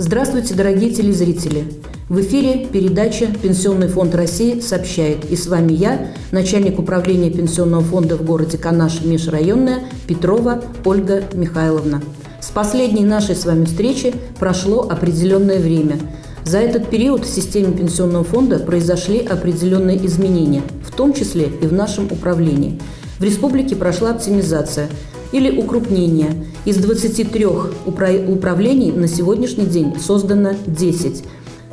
Здравствуйте, дорогие телезрители! В эфире передача «Пенсионный фонд России сообщает». И с вами я, начальник управления Пенсионного фонда в городе Канаш, межрайонная, Петрова Ольга Михайловна. С последней нашей с вами встречи прошло определенное время. За этот период в системе Пенсионного фонда произошли определенные изменения, в том числе и в нашем управлении. В республике прошла оптимизация или укрупнение. Из 23 управлений на сегодняшний день создано 10.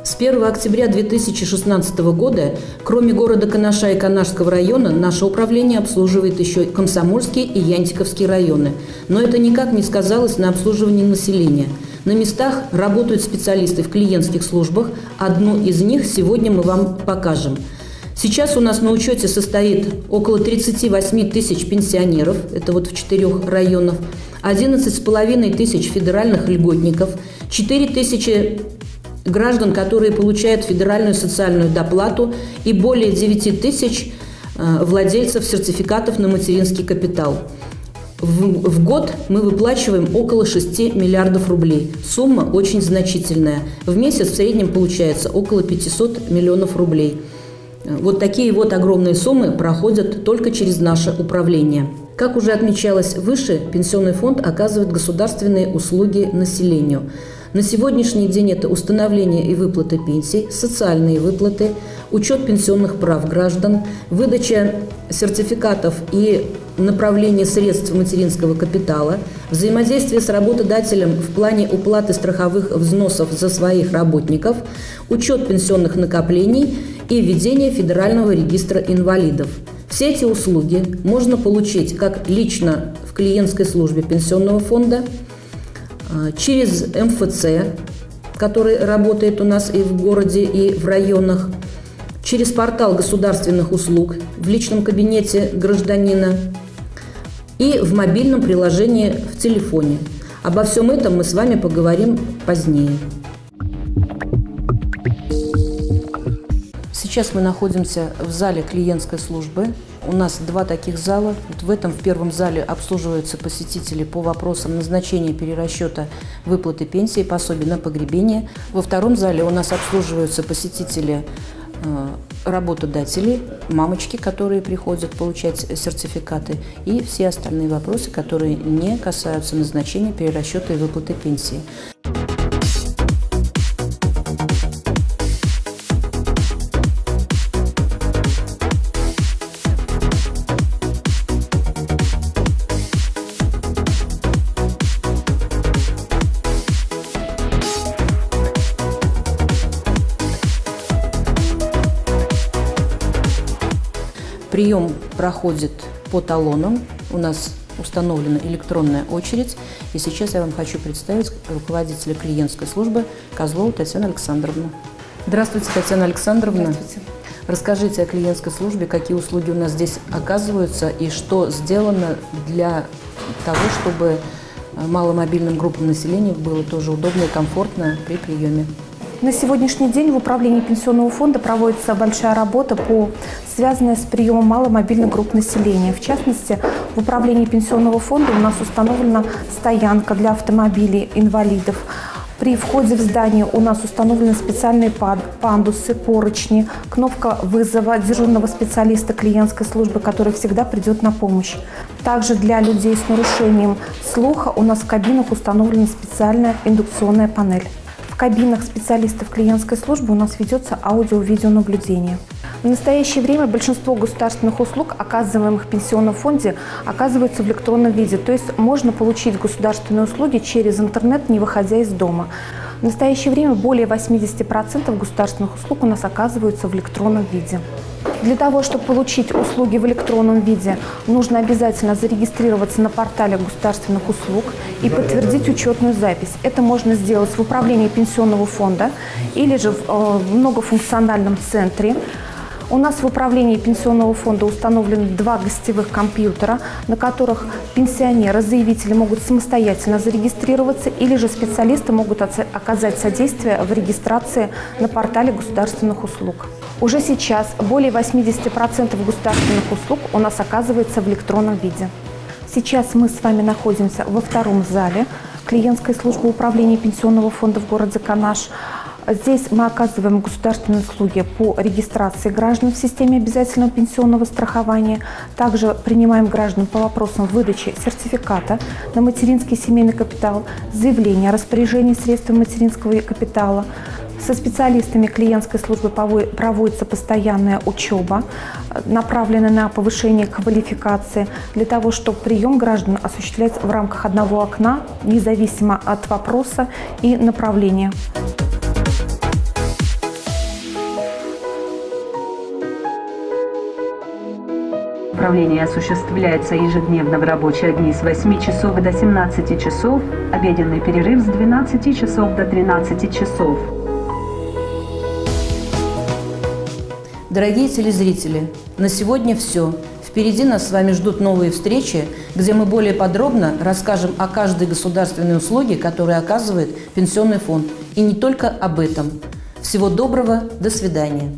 С 1 октября 2016 года, кроме города Канаша и Канашского района, наше управление обслуживает еще Комсомольский и Янтиковский районы. Но это никак не сказалось на обслуживании населения. На местах работают специалисты в клиентских службах. Одну из них сегодня мы вам покажем. Сейчас у нас на учете состоит около 38 тысяч пенсионеров, это вот в 4 районах, 11,5 тысяч федеральных льготников, 4 тысячи граждан, которые получают федеральную социальную доплату, и более 9 тысяч владельцев сертификатов на материнский капитал. В год мы выплачиваем около 6 миллиардов рублей. Сумма очень значительная. В месяц в среднем получается около 500 миллионов рублей. Вот такие вот огромные суммы проходят только через наше управление. Как уже отмечалось выше, Пенсионный фонд оказывает государственные услуги населению. На сегодняшний день это установление и выплаты пенсий, социальные выплаты, учет пенсионных прав граждан, выдача сертификатов и направление средств материнского капитала, взаимодействие с работодателем в плане уплаты страховых взносов за своих работников, учет пенсионных накоплений и ведение Федерального регистра инвалидов. Все эти услуги можно получить как лично в клиентской службе Пенсионного фонда, через МФЦ, который работает у нас и в городе, и в районах, через портал государственных услуг в личном кабинете гражданина и в мобильном приложении в телефоне. Обо всем этом мы с вами поговорим позднее. Сейчас мы находимся в зале клиентской службы. У нас 2 таких зала. В первом зале обслуживаются посетители по вопросам назначения перерасчета выплаты пенсии, пособий на погребение. Во втором зале у нас обслуживаются посетители работодателей, мамочки, которые приходят получать сертификаты, и все остальные вопросы, которые не касаются назначения перерасчета и выплаты пенсии. Прием проходит по талонам. У нас установлена электронная очередь. И сейчас я вам хочу представить руководителя клиентской службы Козлову Татьяну Александровну. Здравствуйте, Татьяна Александровна. Здравствуйте. Расскажите о клиентской службе, какие услуги у нас здесь оказываются и что сделано для того, чтобы маломобильным группам населения было тоже удобно и комфортно при приеме. На сегодняшний день в управлении Пенсионного фонда проводится большая работа, связанная с приемом маломобильных групп населения. В частности, в управлении Пенсионного фонда у нас установлена стоянка для автомобилей инвалидов. При входе в здание у нас установлены специальные пандусы, поручни, кнопка вызова дежурного специалиста клиентской службы, который всегда придет на помощь. Также для людей с нарушением слуха у нас в кабинах установлена специальная индукционная панель. В кабинах специалистов клиентской службы у нас ведется аудио-видеонаблюдение. В настоящее время большинство государственных услуг, оказываемых в Пенсионном фонде, оказываются в электронном виде, то есть можно получить государственные услуги через интернет, не выходя из дома. В настоящее время более 80% государственных услуг у нас оказываются в электронном виде. Для того, чтобы получить услуги в электронном виде, нужно обязательно зарегистрироваться на портале государственных услуг и подтвердить учетную запись. Это можно сделать в управлении Пенсионного фонда или же в многофункциональном центре. У нас в управлении Пенсионного фонда установлены 2 гостевых компьютера, на которых пенсионеры, заявители могут самостоятельно зарегистрироваться или же специалисты могут оказать содействие в регистрации на портале государственных услуг. Уже сейчас более 80% государственных услуг у нас оказывается в электронном виде. Сейчас мы с вами находимся во втором зале, клиентской службы управления пенсионного фонда в городе Канаш. Здесь мы оказываем государственные услуги по регистрации граждан в системе обязательного пенсионного страхования. Также принимаем граждан по вопросам выдачи сертификата на материнский семейный капитал, заявления о распоряжении средствами материнского капитала. Со специалистами клиентской службы проводится постоянная учеба, направленная на повышение квалификации, для того, чтобы прием граждан осуществлять в рамках одного окна, независимо от вопроса и направления. Управление осуществляется ежедневно в рабочие дни с 8 часов до 17 часов, обеденный перерыв с 12 часов до 13 часов. Дорогие телезрители, на сегодня все. Впереди нас с вами ждут новые встречи, где мы более подробно расскажем о каждой государственной услуге, которую оказывает Пенсионный фонд. И не только об этом. Всего доброго, до свидания.